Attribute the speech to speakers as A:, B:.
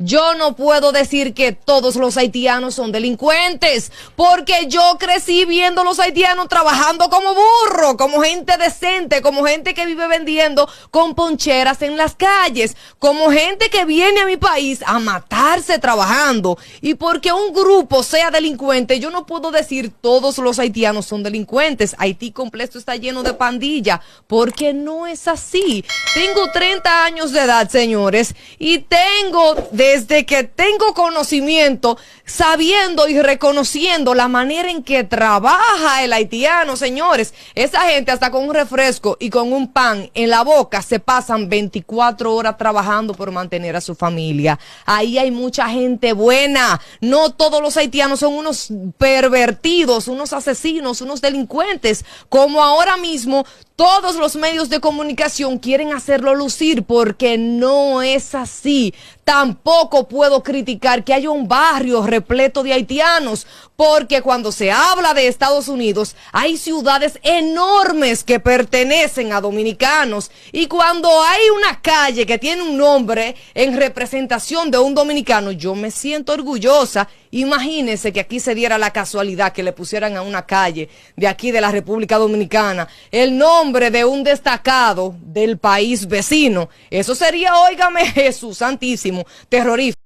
A: Yo no puedo decir que todos los haitianos son delincuentes, porque yo crecí viendo a los haitianos trabajando como burro, como gente decente, como gente que vive vendiendo con poncheras en las calles, como gente que viene a mi país a matarse trabajando. Y porque un grupo sea delincuente, yo no puedo decir todos los haitianos son delincuentes. Haití completo está lleno de pandilla, porque no es así. Tengo 30 años de edad, señores, y desde que tengo conocimiento, sabiendo y reconociendo la manera en que trabaja el haitiano, señores. Esa gente hasta con un refresco y con un pan en la boca se pasan 24 horas trabajando por mantener a su familia. Ahí hay mucha gente buena. No todos los haitianos son unos pervertidos, unos asesinos, unos delincuentes, como ahora mismo todos los medios de comunicación quieren hacerlo lucir, porque no es así. Tampoco puedo criticar que haya un barrio repleto de haitianos, porque cuando se habla de Estados Unidos hay ciudades enormes que pertenecen a dominicanos, y cuando hay una calle que tiene un nombre en representación de un dominicano, yo me siento orgullosa. Imagínense que aquí se diera la casualidad que le pusieran a una calle de aquí de la República Dominicana el nombre de un destacado del país vecino. Eso sería, óigame, Jesús Santísimo, terrorífico.